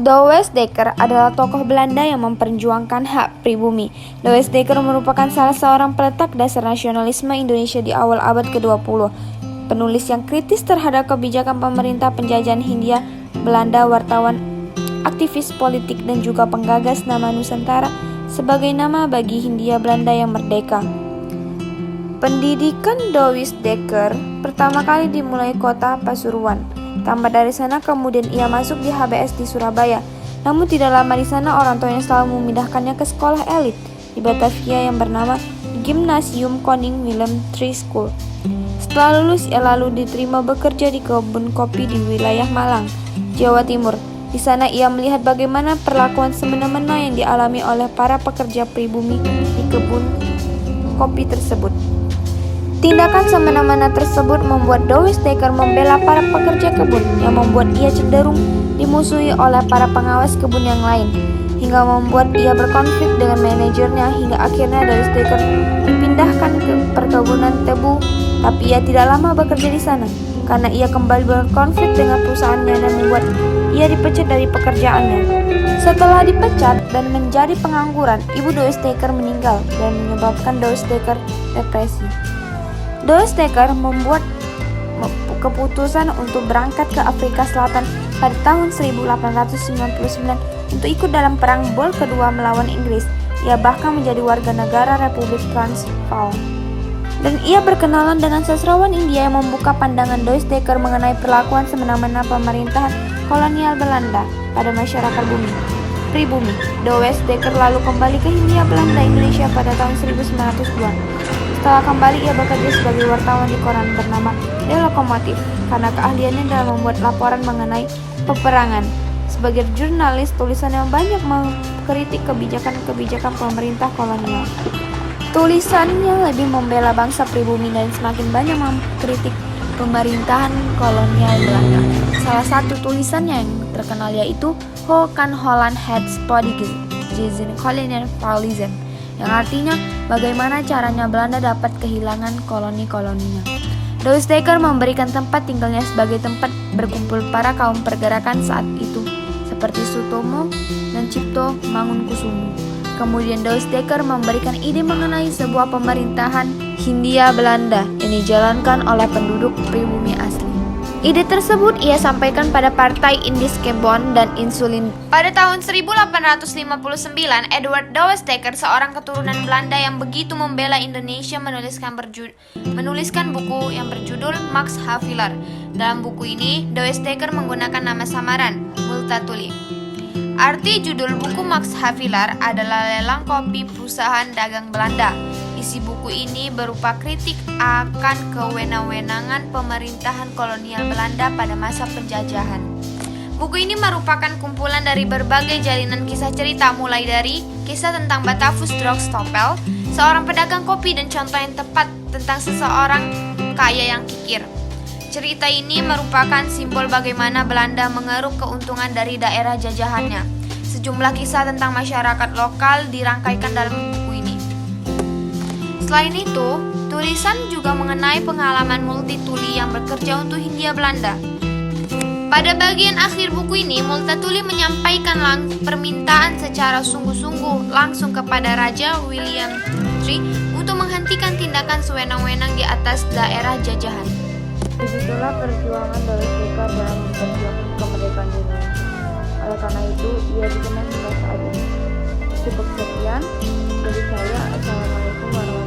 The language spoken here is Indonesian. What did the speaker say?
Douwe Dekker adalah tokoh Belanda yang memperjuangkan hak pribumi. Douwe Dekker merupakan salah seorang peletak dasar nasionalisme Indonesia di awal abad ke-20. Penulis yang kritis terhadap kebijakan pemerintah penjajahan Hindia Belanda, wartawan, aktivis politik, dan juga penggagas nama Nusantara sebagai nama bagi Hindia Belanda yang merdeka. Pendidikan Douwe Dekker pertama kali dimulai kota Pasuruan. Tamat dari sana kemudian ia masuk di HBS di Surabaya. Namun tidak lama di sana orang tuanya selalu memindahkannya ke sekolah elit di Batavia yang bernama Gymnasium Koning Willem III School. Setelah lulus ia lalu diterima bekerja di kebun kopi di wilayah Malang, Jawa Timur. Di sana ia melihat bagaimana perlakuan semena-mena yang dialami oleh para pekerja pribumi di kebun kopi tersebut. Tindakan semena-mena tersebut membuat Douwe Dekker membela para pekerja kebun, yang membuat ia cenderung dimusuhi oleh para pengawas kebun yang lain, hingga membuat ia berkonflik dengan manajernya, hingga akhirnya Douwe Dekker dipindahkan ke perkebunan tebu. Tapi ia tidak lama bekerja di sana, karena ia kembali berkonflik dengan perusahaannya dan membuat ia dipecat dari pekerjaannya. Setelah dipecat dan menjadi pengangguran, ibu Douwe Dekker meninggal dan menyebabkan Douwe Dekker depresi. Douwe Dekker membuat keputusan untuk berangkat ke Afrika Selatan pada tahun 1899 untuk ikut dalam Perang Boer Kedua melawan Inggris. Ia bahkan menjadi warga negara Republik Transvaal. Dan ia berkenalan dengan sastrawan India yang membuka pandangan Douwe Dekker mengenai perlakuan semena-mena pemerintahan kolonial Belanda pada masyarakat pribumi. Douwe Dekker lalu kembali ke Hindia Belanda Indonesia pada tahun 1902. Setelah kembali, ia bekerja sebagai wartawan di koran bernama The Lokomotif karena keahliannya dalam membuat laporan mengenai peperangan. Sebagai jurnalis, tulisannya banyak mengkritik kebijakan-kebijakan pemerintah kolonial. Tulisannya lebih membela bangsa pribumi dan semakin banyak mengkritik pemerintahan kolonial Belanda. Salah satu tulisannya yang terkenal yaitu Hoe kan Holland het Spodigin Kolonialisme, yang artinya bagaimana caranya Belanda dapat kehilangan koloni-koloninya. Douwe Dekker memberikan tempat tinggalnya sebagai tempat berkumpul para kaum pergerakan saat itu, seperti Sutomo dan Cipto Mangunkusumo. Kemudian Douwe Dekker memberikan ide mengenai sebuah pemerintahan Hindia Belanda yang dijalankan oleh penduduk pribumi asli. Ide tersebut ia sampaikan pada Partai Indiskebon dan Insulin. Pada tahun 1859, Edward Douwe Dekker, seorang keturunan Belanda yang begitu membela Indonesia, menuliskan buku yang berjudul Max Havelaar. Dalam buku ini, Douwe Dekker menggunakan nama samaran, Multatuli. Arti judul buku Max Havelaar adalah lelang kopi perusahaan dagang Belanda. Isi buku ini berupa kritik akan kewenang-wenangan pemerintahan kolonial Belanda pada masa penjajahan. Buku ini merupakan kumpulan dari berbagai jalinan kisah cerita, mulai dari kisah tentang Batavus Droogstoppel, seorang pedagang kopi, dan contoh yang tepat tentang seseorang kaya yang kikir. Cerita ini merupakan simbol bagaimana Belanda mengeruk keuntungan dari daerah jajahannya. Sejumlah kisah tentang masyarakat lokal dirangkaikan dalam buku ini. Selain itu, tulisan juga mengenai pengalaman Multatuli yang bekerja untuk Hindia Belanda. Pada bagian akhir buku ini, Multatuli menyampaikan permintaan secara sungguh-sungguh langsung kepada Raja William III untuk menghentikan tindakan sewenang-wenang di atas daerah jajahan. Begitulah perjuangan Douwe Dekker dalam memperjuangkan kemerdekaan Indonesia. Oleh karena itu, ia dikenal hingga saat ini. Cukup sekian dari saya. Assalamualaikum warahmatullahi wabarakatuh.